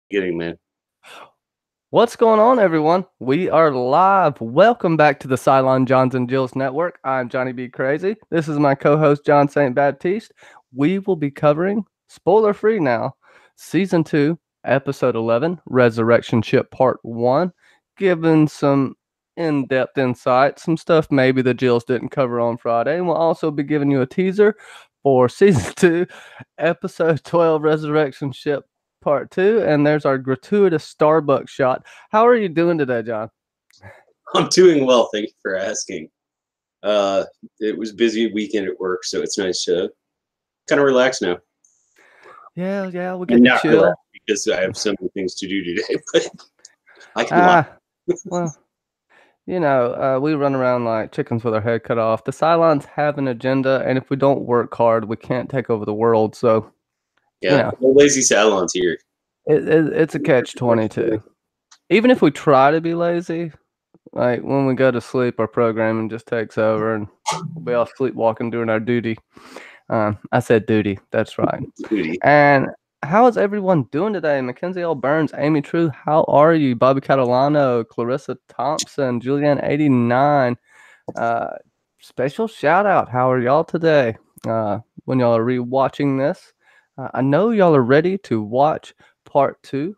Getting man. What's going on, everyone? We are live. Welcome back to the Cylon Johns and Jills Network. I'm Johnny B. Crazy. This is my co-host, John St. Baptiste. We will be covering, spoiler-free now, Season 2, Episode 11, Resurrection Ship Part 1, giving some in-depth insight, some stuff maybe the Jills didn't cover on Friday, and we'll also be giving you a teaser for Season 2, Episode 12, Resurrection Ship Part 2, and there's our gratuitous Starbucks shot. How are you doing today, John? I'm doing well. Thank you for asking. Uh, it was a busy weekend at work, so it's nice to kind of relax now. Yeah, we And get to not relax chill. because I have so many things to do today, but I can lie. Well, we run around like chickens with our head cut off. The Cylons have an agenda, and if we don't work hard, we can't take over the world. So, Yeah, no lazy salons here. it's a catch-22. Even if we try to be lazy, like when we go to sleep, our programming just takes over, and we'll be off sleepwalking doing our duty. I said duty. That's right. Duty. And how is everyone doing today? Mackenzie L. Burns, Amy True, how are you? Bobby Catalano, Clarissa Thompson, Julianne89. Special shout out. How are y'all today? When y'all are rewatching this, I know y'all are ready to watch part 2.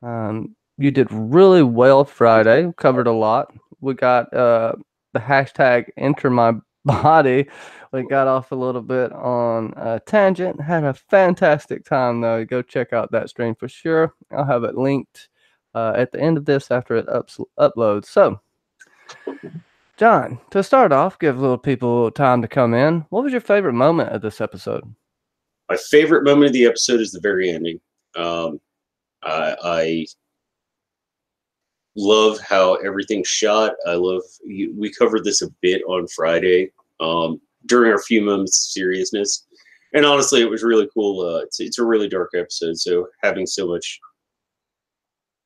You did really well Friday. Covered a lot. We got the hashtag enter my body. We got off a little bit on a tangent. Had a fantastic time though. Go check out that stream for sure. I'll have it linked at the end of this after it uploads. So, John, to start off, give little people time to come in. What was your favorite moment of this episode? My favorite moment of the episode is the very ending. I love how everything's shot. We covered this a bit on Friday during our few moments of seriousness. And honestly, it was really cool. It's a really dark episode, so having so much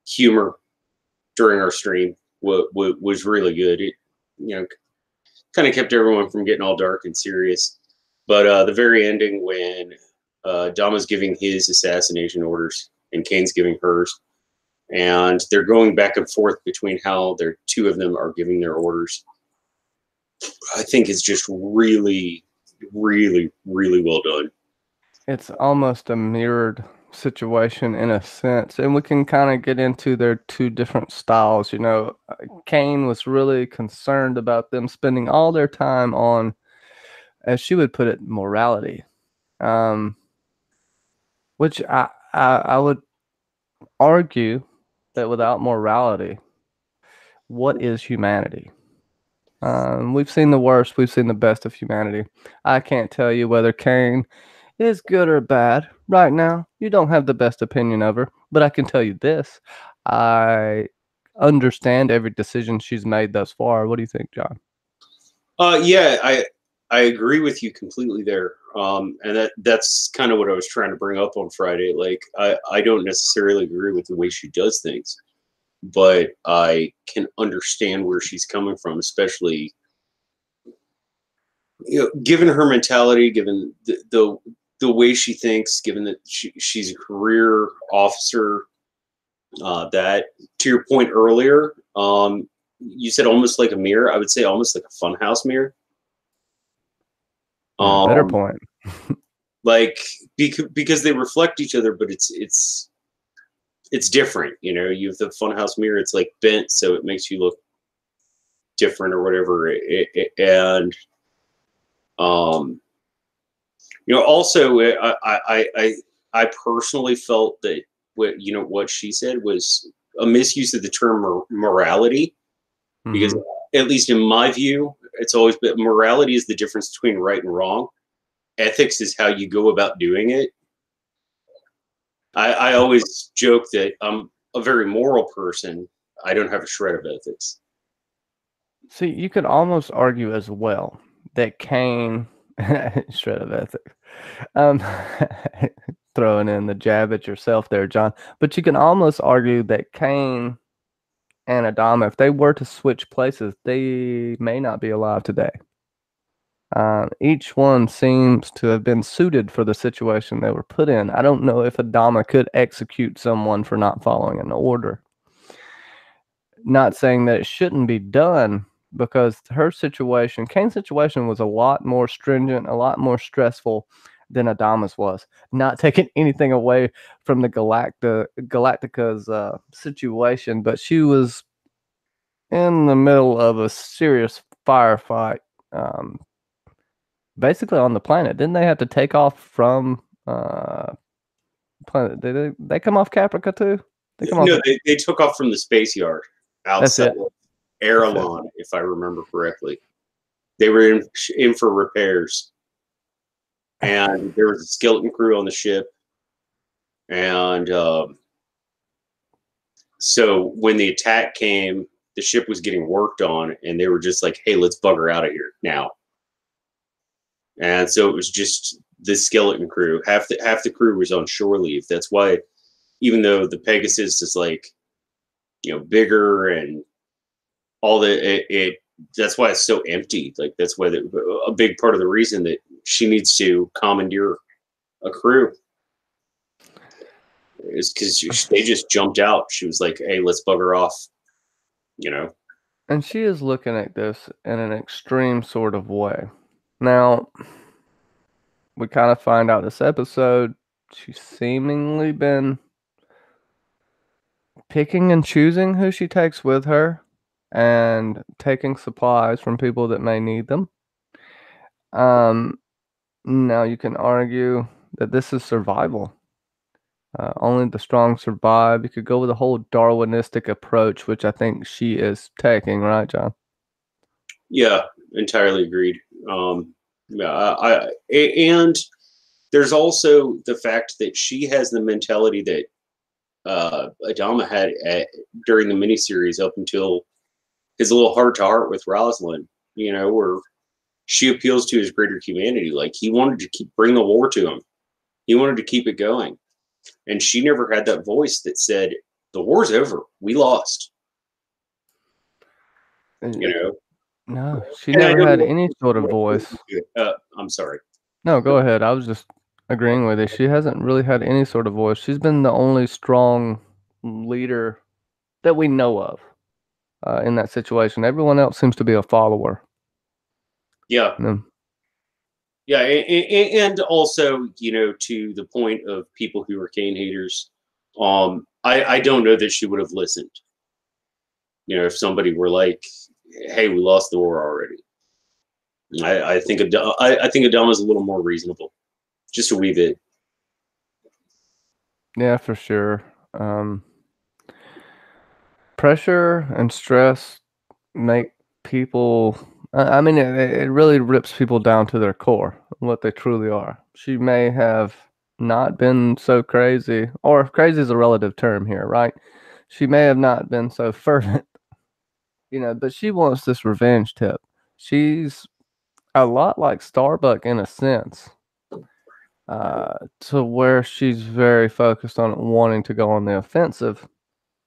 humor during our stream was really good. It, kind of kept everyone from getting all dark and serious. But the very ending, when Dama's giving his assassination orders and Kane's giving hers, and they're going back and forth between how their two of them are giving their orders, I think it's just really, really, really well done. It's almost a mirrored situation in a sense, and we can kind of get into their two different styles. Kane was really concerned about them spending all their time on, as she would put it, morality, which I would argue that without morality, what is humanity? We've seen the worst, we've seen the best of humanity. I can't tell you whether Kane is good or bad. Right now, you don't have the best opinion of her, but I can tell you this. I understand every decision she's made thus far. What do you think, John? Yeah, I agree with you completely there. And that's kind of what I was trying to bring up on Friday. Like, I don't necessarily agree with the way she does things, but I can understand where she's coming from, especially given her mentality, given the way she thinks, given that she's a career officer. That, to your point earlier, you said almost like a mirror. I would say almost like a funhouse mirror. Better point. Like because they reflect each other, but it's different. You have the funhouse mirror. It's like bent, so it makes you look different or whatever. And also I personally felt that what she said was a misuse of the term morality, because at least in my view, it's always been morality is the difference between right and wrong. Ethics is how you go about doing it. I always joke that I'm a very moral person. I don't have a shred of ethics. See, you could almost argue as well that Kane shred of ethics. Throwing in the jab at yourself there, John. But you can almost argue that Kane and Adama, if they were to switch places, they may not be alive today. Each one seems to have been suited for the situation they were put in. I don't know if Adama could execute someone for not following an order. Not saying that it shouldn't be done, because her situation, Kane's situation, was a lot more stringent, a lot more stressful than Adama's was. Not taking anything away from the Galactica's situation, but she was in the middle of a serious firefight, basically on the planet. Didn't they have to take off from planet? Did they come off Caprica too? They took off from the space yard outside of Airlon, if I remember correctly. They were in for repairs, and there was a skeleton crew on the ship, and so when the attack came, the ship was getting worked on, and they were just like, "Hey, let's bugger out of here now." And so it was just the skeleton crew. Half the crew was on shore leave. That's why, even though the Pegasus is like, bigger and all that, that's why it's so empty. Like, that's why a big part of the reason that she needs to commandeer a crew is because they just jumped out. She was like, "Hey, let's bugger off," And she is looking at this in an extreme sort of way. Now, we kind of find out this episode, she's seemingly been picking and choosing who she takes with her and taking supplies from people that may need them. Now you can argue that this is survival. Only the strong survive. You could go with a whole Darwinistic approach, which I think she is taking, right, John? Yeah, entirely agreed. Yeah, and there's also the fact that she has the mentality that Adama had during the miniseries up until his little heart-to-heart with Rosalind, where she appeals to his greater humanity. Like, he wanted to bring the war to him. He wanted to keep it going. And she never had that voice that said, "The war's over. We lost." No, she never had any sort of voice. I'm sorry. No, go ahead. I was just agreeing with you. She hasn't really had any sort of voice. She's been the only strong leader that we know of in that situation. Everyone else seems to be a follower. Yeah. Yeah, and also, to the point of people who are Kane haters, I don't know that she would have listened. If somebody were like, "Hey, we lost the war already," I think Adama's a little more reasonable, just a wee bit. Yeah, for sure. Pressure and stress make people. I mean, it really rips people down to their core, what they truly are. She may have not been so crazy, or crazy is a relative term here, right? She may have not been so fervent, but she wants this revenge tip. She's a lot like Starbuck in a sense, to where she's very focused on wanting to go on the offensive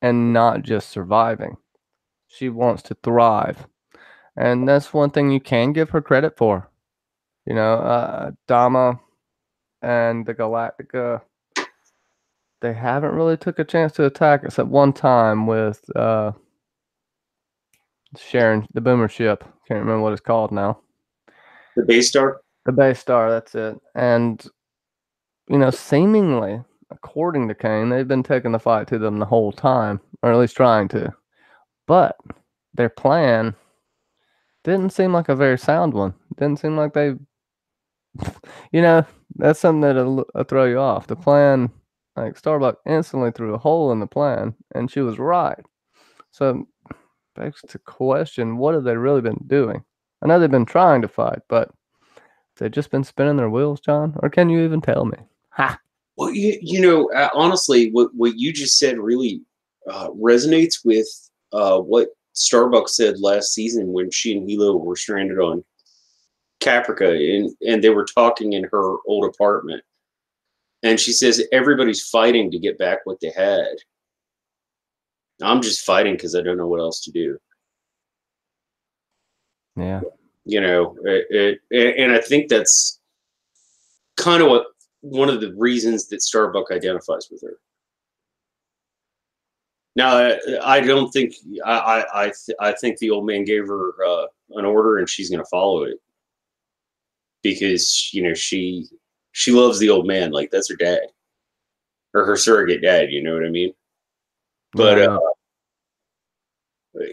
and not just surviving. She wants to thrive. And that's one thing you can give her credit for. Dama and the Galactica, they haven't really took a chance to attack except one time with Sharon, the boomer ship. Can't remember what it's called now. The Base Star? The Base Star, that's it. And, seemingly, according to Kane, they've been taking the fight to them the whole time, or at least trying to. But their plan didn't seem like a very sound one. Didn't seem like they, that's something that'll throw you off. The plan, like Starbuck instantly threw a hole in the plan, and she was right. So, begs to question, what have they really been doing? I know they've been trying to fight, but they've just been spinning their wheels, John? Or can you even tell me? Ha! Well, honestly, what you just said really resonates with what Starbuck said last season when she and Hilo were stranded on Caprica, and they were talking in her old apartment. And she says, everybody's fighting to get back what they had. I'm just fighting because I don't know what else to do. Yeah. You know, and I think that's kind of one of the reasons that Starbuck identifies with her. Now, I don't think I think the old man gave her an order, and she's going to follow it because she loves the old man, like that's her dad or her surrogate dad. You know what I mean? But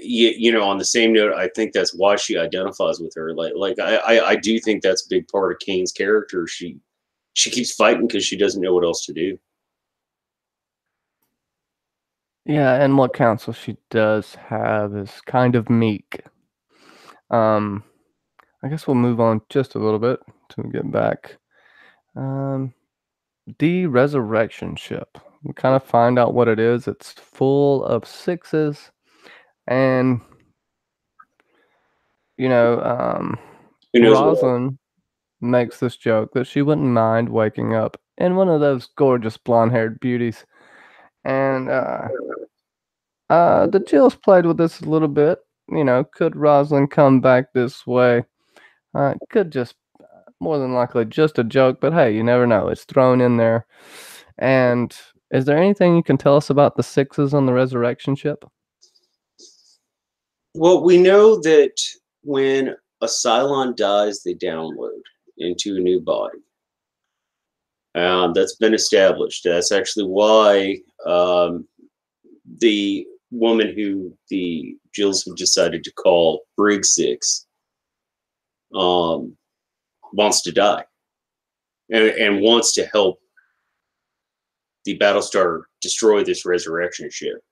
Yeah, on the same note, I think that's why she identifies with her. Like I do think that's a big part of Kane's character. She keeps fighting because she doesn't know what else to do. yeah, and what counsel she does have is kind of meek. Um, I guess we'll move on just a little bit to get back. The Resurrection ship. We kind of find out what it is. It's full of sixes, and you know, Who knows what? Rosalind makes this joke that she wouldn't mind waking up in one of those gorgeous blonde-haired beauties, and the Jills played with this a little bit. Could Rosalind come back this way? It could just more than likely just a joke, but hey, you never know. It's thrown in there. And is there anything you can tell us about the sixes on the Resurrection ship? Well, we know that when a Cylon dies, they download into a new body. That's been established. That's actually why the woman who the Jills have decided to call Brig Six wants to die and wants to help the Battlestar destroy this resurrection ship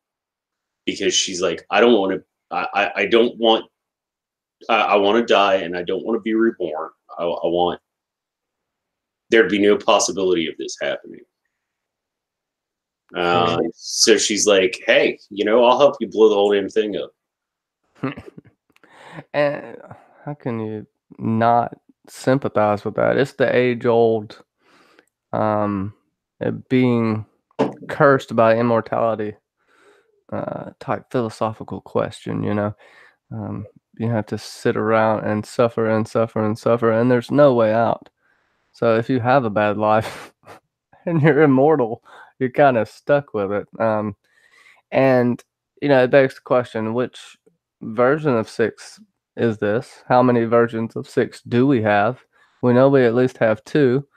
because she's like, I don't want to. I don't want. I want to die, and I don't want to be reborn. I want there'd be no possibility of this happening. So she's like, hey, I'll help you blow the whole damn thing up. And how can you not sympathize with that? It's the age-old being cursed by immortality type philosophical question, you have to sit around and suffer and suffer and suffer, and there's no way out. So if you have a bad life and you're immortal, you're kind of stuck with it. And it begs the question, which version of six is this? How many versions of six do we have? We know we at least have two,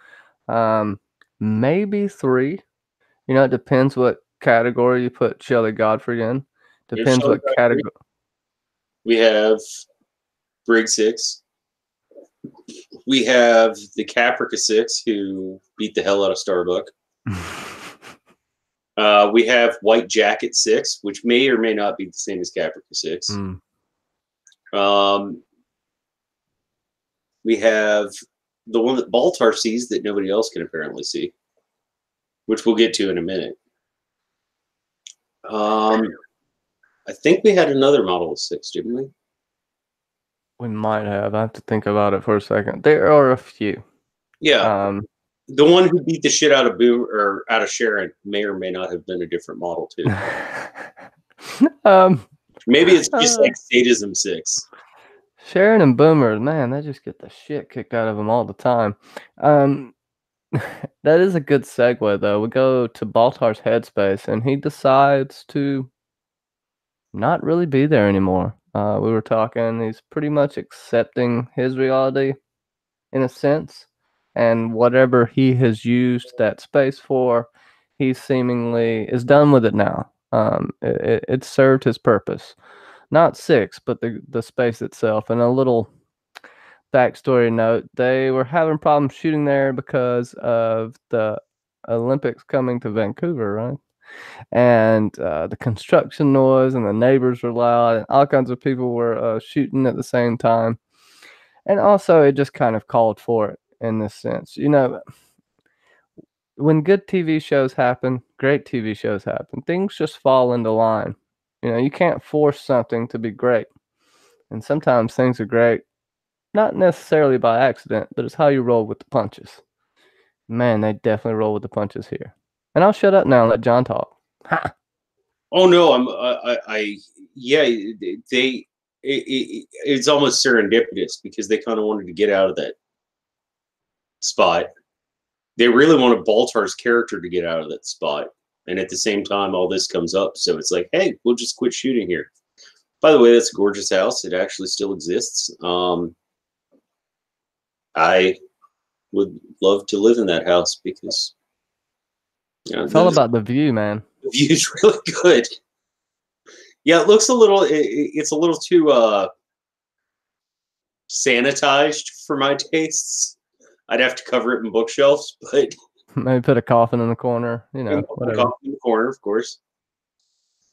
maybe three. It depends what category you put Shelley Godfrey in. Depends what category. We have Brig Six. We have the Caprica Six, who beat the hell out of Starbuck. We have White Jacket Six, which may or may not be the same as Caprica Six. We have the one that Baltar sees that nobody else can apparently see, which we'll get to in a minute. I think we had another model of six, didn't we? We might have. I have to think about it for a second. There are a few. Yeah. The one who beat the shit out of Boom or out of Sharon may or may not have been a different model too. Maybe it's just like sadism six. Sharon and Boomer, man, they just get the shit kicked out of them all the time. That is a good segue, though. We go to Baltar's headspace, and he decides to not really be there anymore. We were talking, he's pretty much accepting his reality in a sense, and whatever he has used that space for, he seemingly is done with it now. It served his purpose. Not six, but the space itself. And a little backstory note, they were having problems shooting there because of the Olympics coming to Vancouver, right? And the construction noise and the neighbors were loud and all kinds of people were shooting at the same time. And also it just kind of called for it in this sense. When good TV shows happen, great TV shows happen, things just fall into line. You can't force something to be great. And sometimes things are great, not necessarily by accident, but it's how you roll with the punches. Man, they definitely roll with the punches here. And I'll shut up now and let John talk. Ha! Oh no, yeah, they it's almost serendipitous because they kind of wanted to get out of that spot. They really wanted Baltar's character to get out of that spot. And at the same time, all this comes up. So it's like, hey, we'll just quit shooting here. By the way, that's a gorgeous house. It actually still exists. I would love to live in that house because it's all about the view, man. The view's really good. Yeah, it looks a little. It's a little too sanitized for my tastes. I'd have to cover it in bookshelves, but maybe put a coffin in the corner. You know, whatever. A coffin in the corner, of course.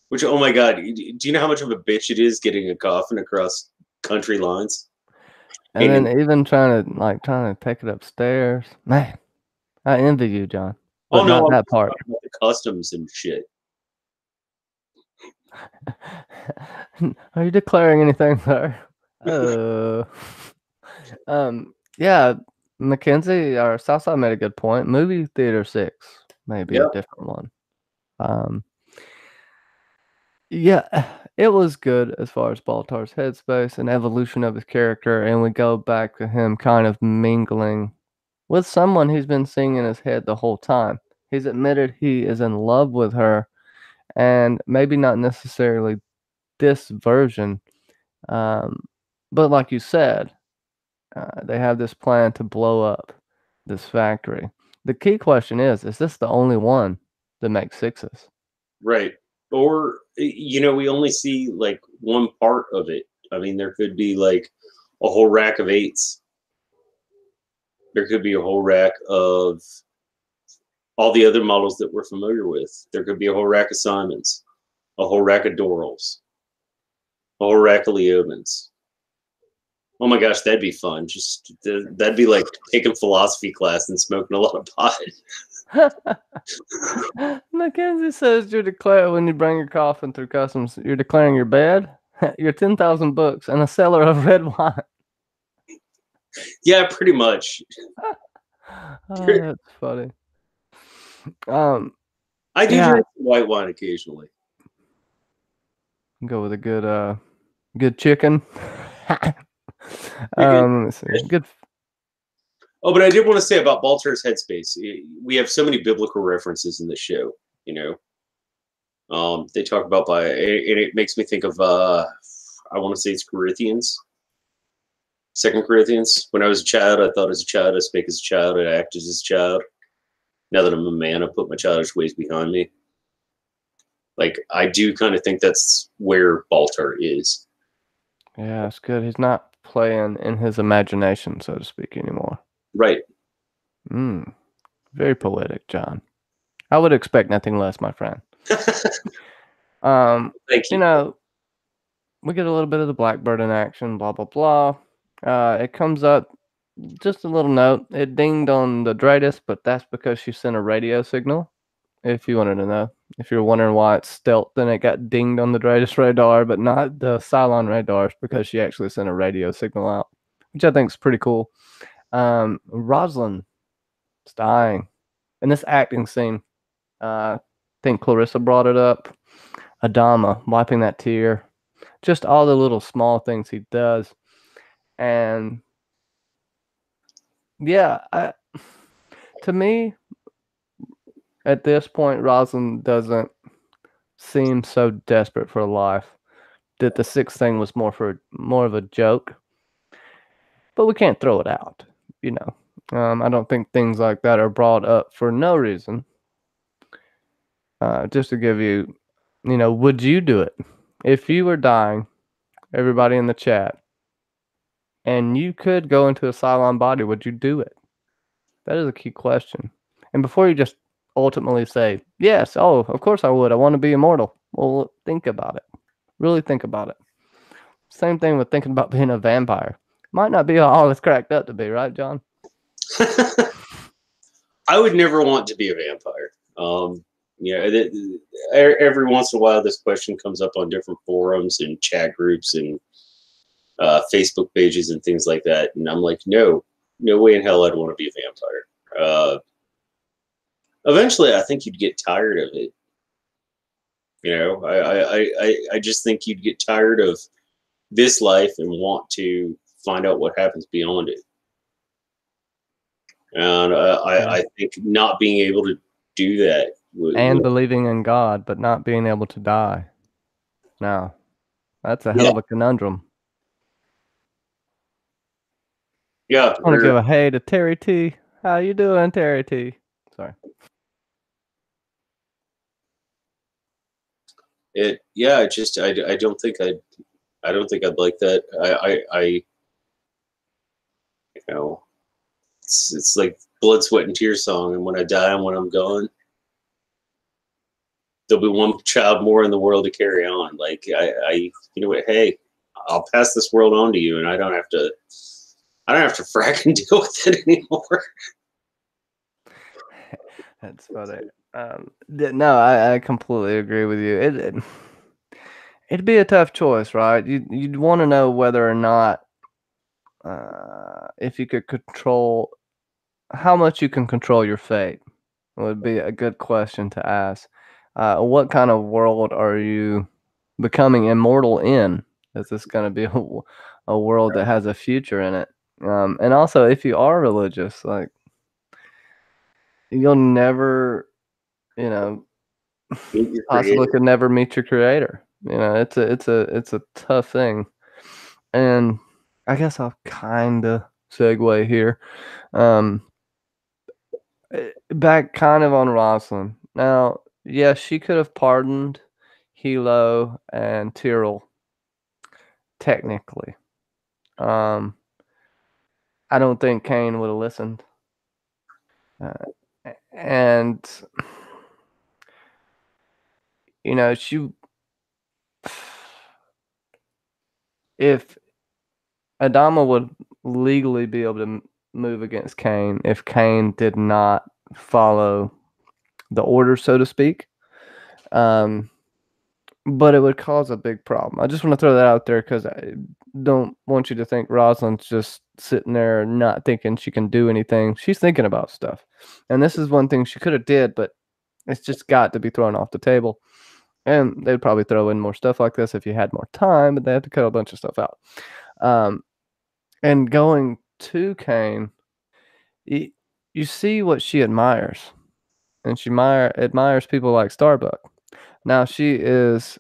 Which, oh my God, do you know how much of a bitch it is getting a coffin across country lines? And then even trying to take it upstairs. Man, I envy you, John. But not that part. The customs and shit. Are you declaring anything there? Yeah, Mackenzie or Southside made a good point. Movie Theater 6 may be a different one. Yeah, it was good as far as Baltar's headspace and evolution of his character, and we go back to him kind of mingling with someone he's been seeing in his head the whole time. He's admitted he is in love with her, and maybe not necessarily this version, but like you said, they have this plan to blow up this factory. The key question is this the only one that makes sixes? Right. Or, we only see like one part of it. I mean, there could be like a whole rack of eights. There could be a whole rack of all the other models that we're familiar with. There could be a whole rack of Simons, a whole rack of Dorals, a whole rack of Leomans. Oh my gosh, that'd be fun. That'd be like taking philosophy class and smoking a lot of pot. Mackenzie says when you bring your coffin through customs, you're declaring your bed, your 10,000 books, and a cellar of red wine. Yeah, pretty much. Oh, that's funny. I do drink white wine occasionally. Go with a good chicken. Let's see. Good. Oh, but I did want to say about Baltar's headspace. We have so many biblical references in the show. They talk about and it makes me think of I want to say it's Corinthians, 2 Corinthians. When I was a child, I thought as a child, I spake as a child, I acted as a child. Now that I'm a man, I put my childish ways behind me. Like, I do kind of think that's where Baltar is. Yeah, it's good. He's not playing in his imagination, so to speak, anymore. Right. Very poetic, John. I would expect nothing less, my friend. Thank you. We get a little bit of the Blackbird in action, blah, blah, blah. It comes up, just a little note. It dinged on the Dratus, but that's because she sent a radio signal, if you wanted to know. If you're wondering why it's stealth, then it got dinged on the Dratus radar, but not the Cylon radars, because she actually sent a radio signal out, which I think is pretty cool. Rosalind is dying. In this acting scene, I think Clarissa brought it up. Adama wiping that tear. Just all the little small things he does. And yeah, to me, at this point, Rosalind doesn't seem so desperate for life. That the sixth thing was more of a joke. But we can't throw it out, I don't think things like that are brought up for no reason. Just to give you, would you do it? If you were dying, everybody in the chat, and you could go into a Cylon body, would you do it? That is a key question. And before you just ultimately say, yes, of course I would. I want to be immortal. Well, think about it. Really think about it. Same thing with thinking about being a vampire. Might not be all it's cracked up to be, right, John? I would never want to be a vampire. Every once in a while, this question comes up on different forums and chat groups and Facebook pages and things like that. And I'm like, no way in hell I'd want to be a vampire. Eventually, I think you'd get tired of it. I just think you'd get tired of this life and want to find out what happens beyond it. And I think not being able to do that and believing in God, but not being able to die. Now, that's a hell of a conundrum. Yeah, I want to give a hey to Terry T. How you doing, Terry T? Sorry. I don't think I'd like that. You know, it's like blood, sweat, and tears song. And when I die and when I'm gone, there'll be one child more in the world to carry on. Like you know what? Hey, I'll pass this world on to you, and I don't have to fracking deal with it anymore. That's funny. No, I completely agree with you. It'd be a tough choice, right? You'd want to know whether or not if you could control how much you can control your fate would be a good question to ask. What kind of world are you becoming immortal in? Is this going to be a world that has a future in it? And also, if you are religious, like you'll never, you know, possibly could never meet your creator. You know, it's a tough thing. And I guess I'll kind of segue here. Back kind of on Rosalind. Now, yes, she could have pardoned Hilo and Tyrell, technically. I don't think Kane would have listened. And, you know, if Adama would legally be able to move against Kane if Kane did not follow the order, so to speak. But it would cause a big problem. I just want to throw that out there because I don't want you to think Rosalind's just sitting there not thinking she can do anything. She's thinking about stuff. And this is one thing she could have did, but it's just got to be thrown off the table. And they'd probably throw in more stuff like this if you had more time, but they have to cut a bunch of stuff out. And going to Kane, you see what she admires. And she admires people like Starbuck. Now, she is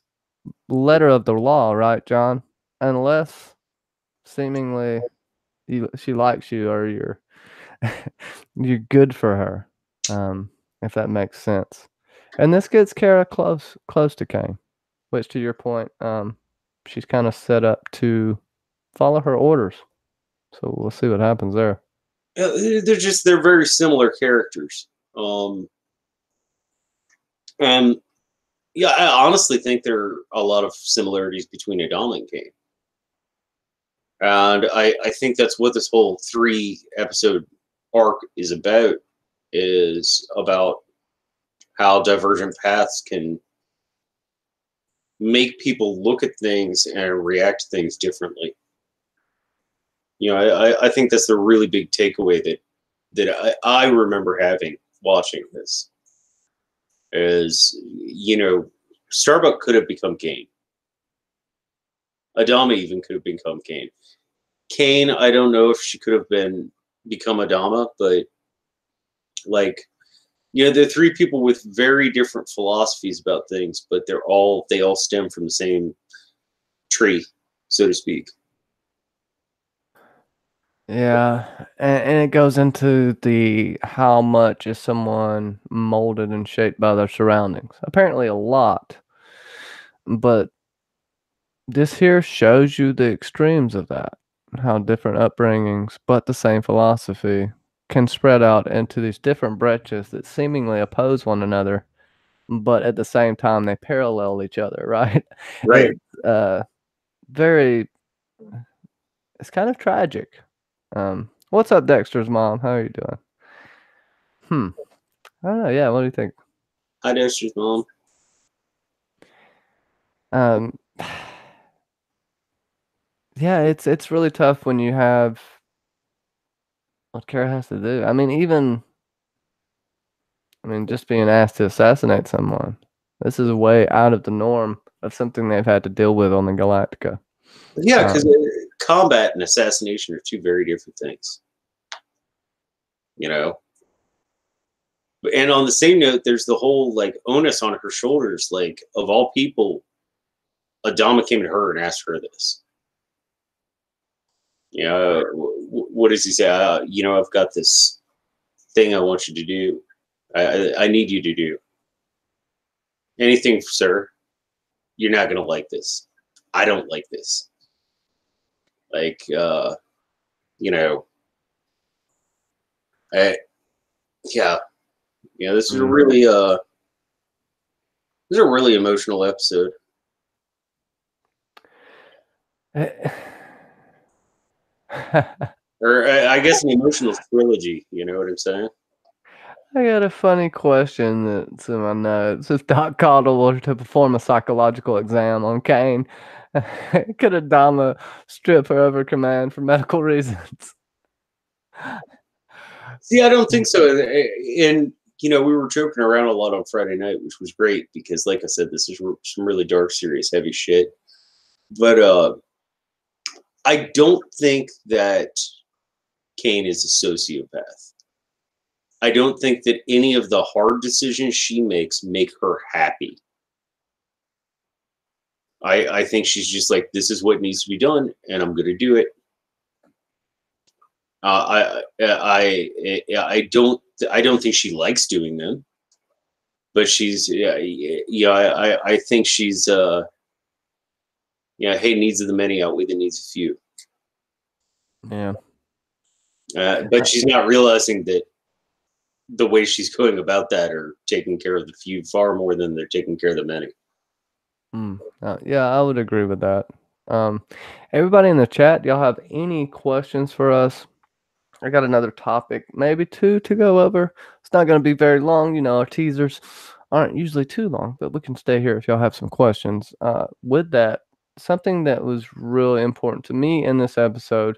letter of the law, right, John? Unless seemingly she likes you or you're good for her, if that makes sense. And this gets Kara close to Kane, which to your point, she's kind of set up to follow her orders. So we'll see what happens there. They're very similar characters. And yeah, I honestly think there are a lot of similarities between Adama and Kane. And I think that's what this whole 3-episode arc is about how divergent paths can make people look at things and react to things differently. You know, I think that's the really big takeaway that I remember having watching this. Is, you know, Starbuck could have become Kane. Adama even could have become Kane. Kane, I don't know if she could have become Adama, but like, you know, they're 3 people with very different philosophies about things, but they all stem from the same tree, so to speak. Yeah, and it goes into how much is someone molded and shaped by their surroundings. Apparently a lot. But this here shows you the extremes of that. How different upbringings, but the same philosophy, can spread out into these different branches that seemingly oppose one another, but at the same time they parallel each other, right? Right. It's kind of tragic. What's up, Dexter's mom? How are you doing? I don't know. Yeah, what do you think? Hi, Dexter's mom. Yeah, it's really tough when you have what Kara has to do. I mean, just being asked to assassinate someone. This is way out of the norm of something they've had to deal with on the Galactica. Yeah, because combat and assassination are two very different things. You know, and on the same note, there's the whole like onus on her shoulders. Like of all people, Adama came to her and asked her this. You know, what does he say? I've got this thing I want you to do. I need you to do anything, sir. You're not gonna like this. I don't like this. Like, you know, I, yeah, this is a really, this is a really emotional episode. Or I guess an emotional trilogy. You know what I'm saying? I got a funny question that's in my notes. If Doc Caldwell were to perform a psychological exam on Kane, could Adama strip her of her command for medical reasons? See, I don't think so. And we were joking around a lot on Friday night, which was great because, like I said, this is some really dark, serious, heavy shit. But I don't think that Kane is a sociopath. I don't think that any of the hard decisions she makes make her happy. I think she's just like, this is what needs to be done, and I'm going to do it. I don't think she likes doing them, but she's I think she's hey, needs of the many outweigh the needs of few. Yeah. But she's not realizing that the way she's going about that are taking care of the few far more than they're taking care of the many. Yeah, I would agree with that. Everybody in the chat, y'all have any questions for us? I got another topic, maybe two to go over. It's not going to be very long. Our teasers aren't usually too long, but we can stay here if y'all have some questions. With that, something that was really important to me in this episode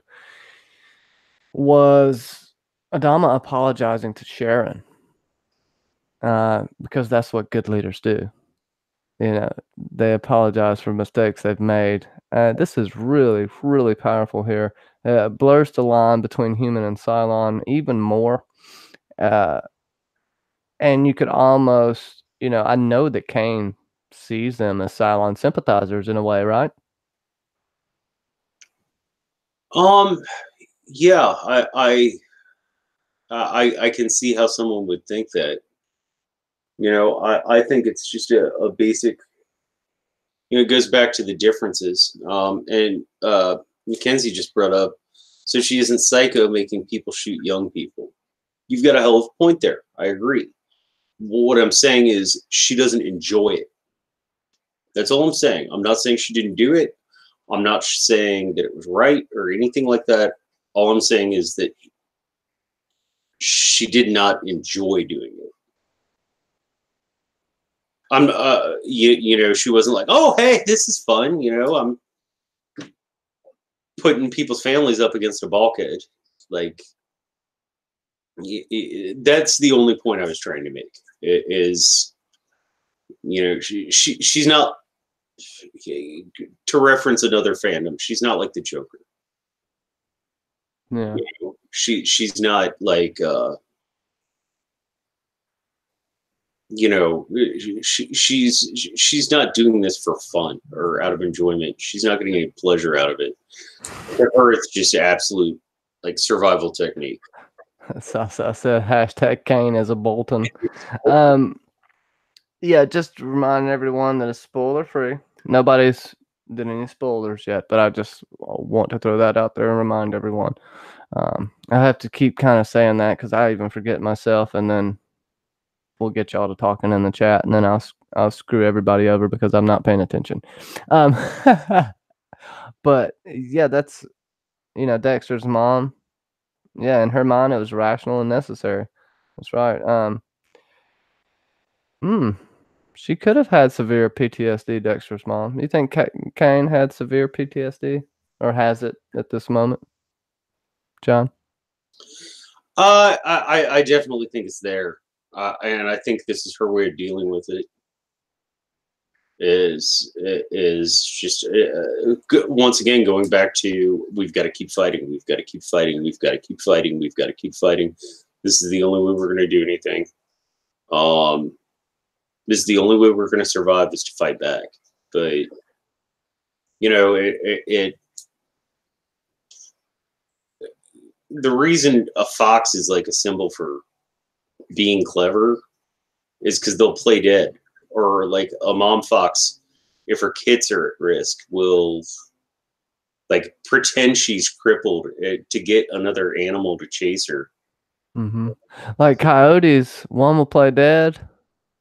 was Adama apologizing to Sharon, because that's what good leaders do. They apologize for mistakes they've made. This is really, really powerful here. It blurs the line between human and Cylon even more. And you could almost, I know that Kane sees them as Cylon sympathizers in a way, right? Yeah, I can see how someone would think that. I think it's just a basic. It goes back to the differences. And Mackenzie just brought up, so she isn't psycho making people shoot young people. You've got a hell of a point there. I agree. What I'm saying is she doesn't enjoy it. That's all I'm saying. I'm not saying she didn't do it. I'm not saying that it was right or anything like that. All I'm saying is that she did not enjoy doing it. I'm, she wasn't like, oh, hey, this is fun. I'm putting people's families up against a bulkhead. Like, that's the only point I was trying to make. Is she's not, to reference another fandom, she's not like the Joker. Yeah. She's not like she's not doing this for fun or out of enjoyment. She's not getting any pleasure out of it. For her, it's just absolute like survival technique. So I said hashtag Kane as a Bolton. Yeah, just reminding everyone that it's spoiler free. Nobody's did any spoilers yet, but I just want to throw that out there and remind everyone. I have to keep kind of saying that because I even forget myself, and then we'll get y'all to talking in the chat, and then I'll screw everybody over because I'm not paying attention. But yeah, that's Dexter's mom. Yeah, in her mind, it was rational and necessary. That's right. She could have had severe PTSD, Dexter's mom. You think Kane had severe PTSD or has it at this moment, John? I definitely think it's there. And I think this is her way of dealing with it. is just once again going back to we've got to keep fighting, we've got to keep fighting, we've got to keep fighting, we've got to keep fighting. This is the only way we're going to do anything. This is the only way we're going to survive is to fight back. But you know, the reason a fox is like a symbol for being clever is because they'll play dead. Or like a mom fox, if her kids are at risk, will like pretend she's crippled to get another animal to chase her. Mm-hmm. Like coyotes, one will play dead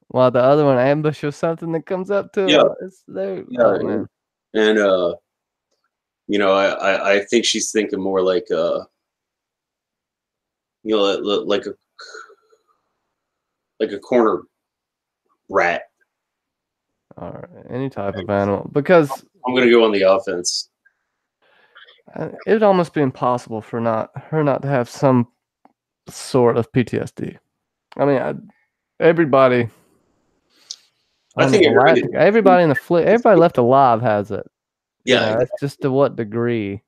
while the other one ambushes something that comes up to Yeah, them. It's there. yeah, Oh man. and you know, I think she's thinking more like you know, like a corner rat. All right, any type of animal, because I'm gonna go on the offense. it would almost be impossible for her not to have some sort of PTSD. I mean, everybody. I think Everybody in the flick, everybody left alive has it. Yeah, You know, it's just to what degree.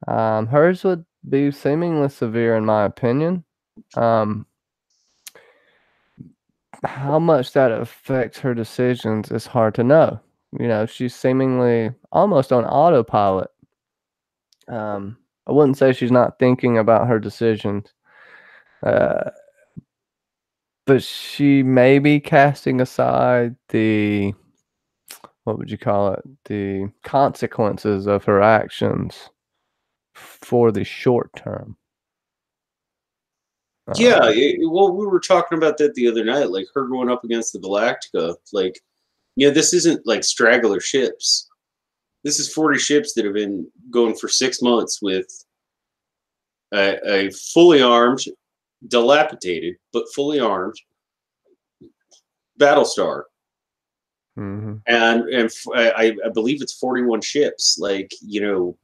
Hers would be seemingly severe, in my opinion. How much that affects her decisions is hard to know. You know, she's seemingly almost on autopilot. I wouldn't say she's not thinking about her decisions, but she may be casting aside the, what would you call it, the consequences of her actions for the short term. yeah. Well, we were talking about that the other night, like her going up against the Galactica. Like, this isn't like straggler ships. This is 40 ships that have been going for 6 months with a fully armed, dilapidated but fully armed Battlestar. Mm-hmm. And I believe it's 41 ships. Like, you're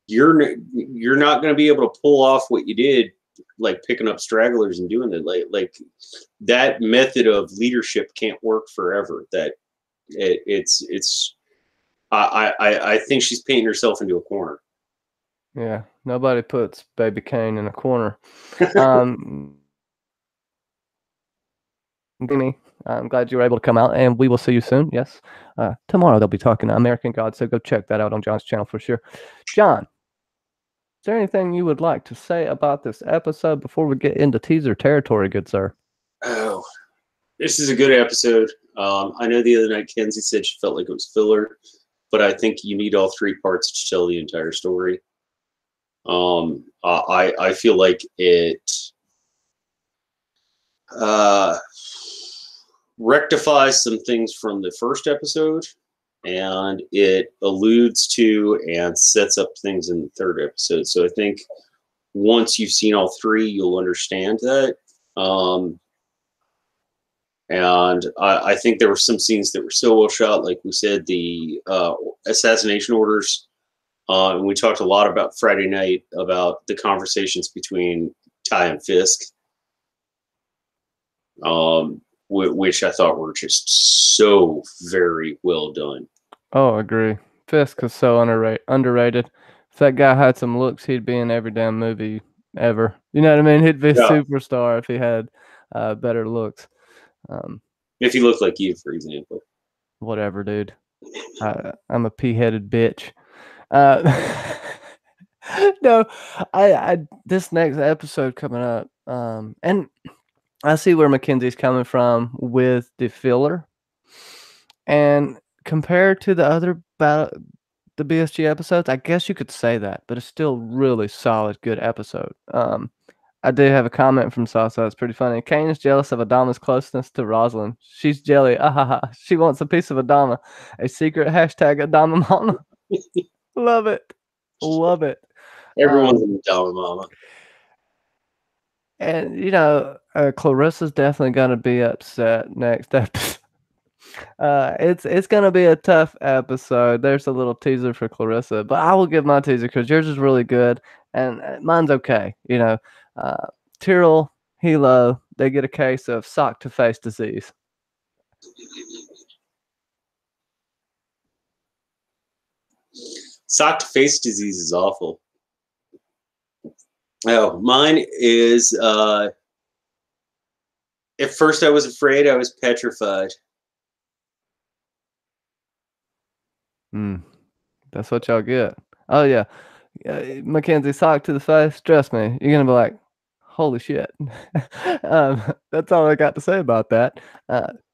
not going to be able to pull off what you did, like picking up stragglers and doing it. Like that method of leadership can't work forever. That I think she's painting herself into a corner. Yeah, nobody puts Baby Kane in a corner. Jimmy, I'm glad you were able to come out, and we will see you soon. Yes, tomorrow they'll be talking American Gods, so go check that out on John's channel for sure. John, is there anything you would like to say about this episode before we get into teaser territory, good sir? Oh, this is a good episode. I know the other night Kenzie said she felt like it was filler, but I think you need all 3 parts to tell the entire story. I feel like it rectifies some things from the first episode, and it alludes to and sets up things in the third episode. So I think once you've seen all 3, you'll understand that. And I think there were some scenes that were so well shot, like we said, the assassination orders. And we talked a lot about Friday night about the conversations between Ty and Fisk, which I thought were just so very well done. Oh, agree. Fisk is so underrated. If that guy had some looks, he'd be in every damn movie ever. You know what I mean? He'd be a superstar if he had better looks. If he looked like you, for example. Whatever, dude. I'm a pea-headed bitch. No, I this next episode coming up, and I see where Mackenzie's coming from with the filler, and compared to the other the BSG episodes, I guess you could say that, but it's still really solid, good episode. I do have a comment from Sasa. It's pretty funny. Kane is jealous of Adama's closeness to Rosalind. She's jelly. She wants a piece of Adama. A secret hashtag Adama Mama. Love it. Love it. Everyone's an Adama Mama. And Clarissa's definitely gonna be upset next episode. It's gonna be a tough episode. There's a little teaser for Clarissa, but I will give my teaser because yours is really good and mine's okay. Tyrell, Hilo, they get a case of sock to face disease. Sock to face disease is awful. Oh, mine is. At first, I was afraid. I was petrified. That's what y'all get. Oh yeah, Mackenzie, sock to the face. Trust me, you're gonna be like, holy shit. That's all I got to say about that.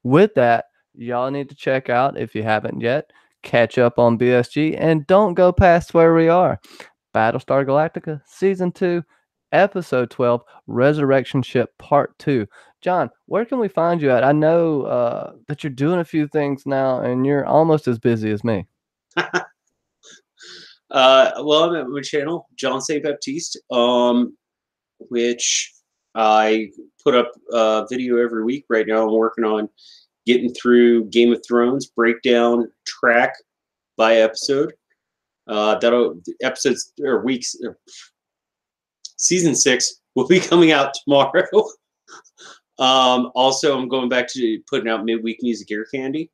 With that, y'all need to check out, if you haven't yet, catch up on BSG, and don't go past where we are. Battlestar Galactica Season 2, Episode 12, Resurrection Ship Part 2. John, where can we find you at? I know that you're doing a few things now, and you're almost as busy as me. Well, I'm at my channel, John Say Baptiste, which I put up a video every week. Right now, I'm working on getting through Game of Thrones breakdown track by episode. That'll episodes or weeks. Season 6 will be coming out tomorrow. Also, I'm going back to putting out midweek music ear candy.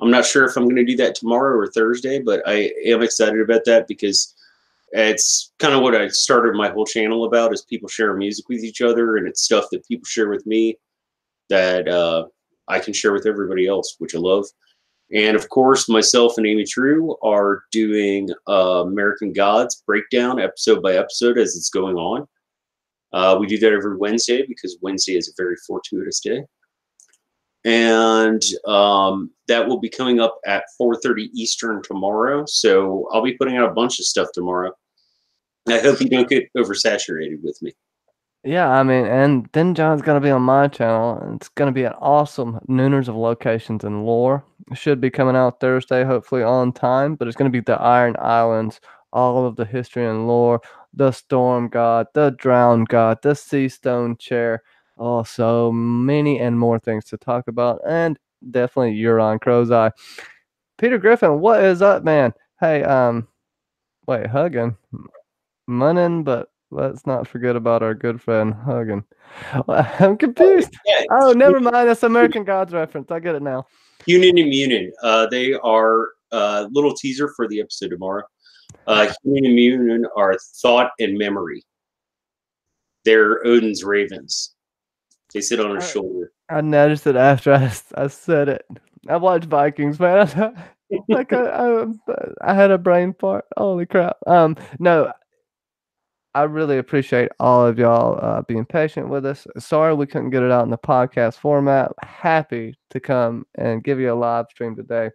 I'm not sure if I'm going to do that tomorrow or Thursday, but I am excited about that because it's kind of what I started my whole channel about, is people share music with each other, and it's stuff that people share with me that I can share with everybody else, which I love. And of course, myself and Amy True are doing American Gods breakdown episode by episode as it's going on. We do that every Wednesday because Wednesday is a very fortuitous day. And that will be coming up at 4:30 Eastern tomorrow. So I'll be putting out a bunch of stuff tomorrow. I hope you don't get oversaturated with me. Yeah, I mean, and then John's gonna be on my channel, and it's gonna be an awesome nooners of locations and lore. It should be coming out Thursday, hopefully on time, but it's gonna be the Iron Islands, all of the history and lore, the Storm God, the Drowned God, the Sea Stone Chair. Oh, so many and more things to talk about, and definitely Euron Crow's Eye. Peter Griffin, what is up, man? Hey, wait, Huggin, Munnin, but let's not forget about our good friend Huggin. I'm confused. Oh, never mind. That's American Gods reference. I get it now. Hunin and Munin. They are a little teaser for the episode tomorrow. Hunin and Munin are thought and memory. They're Odin's ravens. They sit on his shoulder. I noticed it after I said it. I watched Vikings, man. Like I had a brain fart. Holy crap. No, I really appreciate all of y'all being patient with us. Sorry we couldn't get it out in the podcast format. Happy to come and give you a live stream today.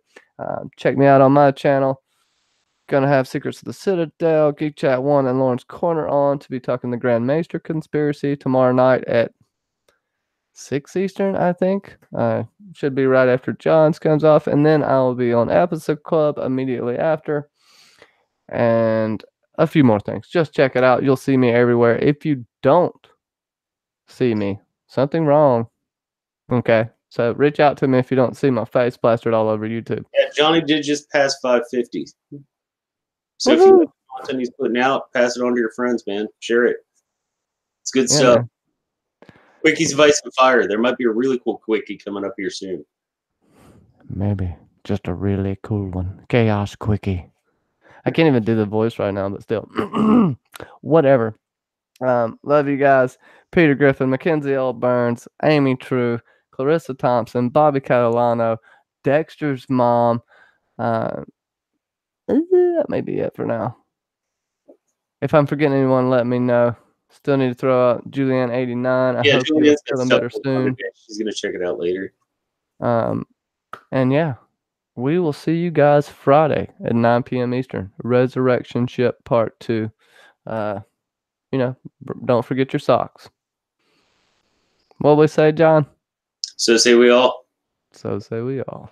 Check me out on my channel. Gonna have Secrets of the Citadel, Geek Chat 1, and Lawrence Corner on to be talking the Grand Maester conspiracy tomorrow night at 6 Eastern, I think. Should be right after John's comes off. And then I will be on Episode Club immediately after. And a few more things. Just check it out. You'll see me everywhere. If you don't see me, something wrong. Okay. So reach out to me if you don't see my face plastered all over YouTube. Yeah, Johnny did just pass 550. So if you like the content he's putting out, pass it on to your friends, man. Share it. It's good stuff. Man. Quickies of Ice and Fire. There might be a really cool quickie coming up here soon. Maybe. Just a really cool one. Chaos quickie. I can't even do the voice right now, but still. Whatever. Love you guys. Peter Griffin, Mackenzie L. Burns, Amy True, Clarissa Thompson, Bobby Catalano, Dexter's mom. That may be it for now. If I'm forgetting anyone, let me know. Still need to throw out Julianne 89. I hope you're feeling better soon. She's gonna check it out later. And yeah, we will see you guys Friday at 9 p.m. Eastern. Resurrection Ship Part 2. Don't forget your socks. What we say, John? So say we all. So say we all.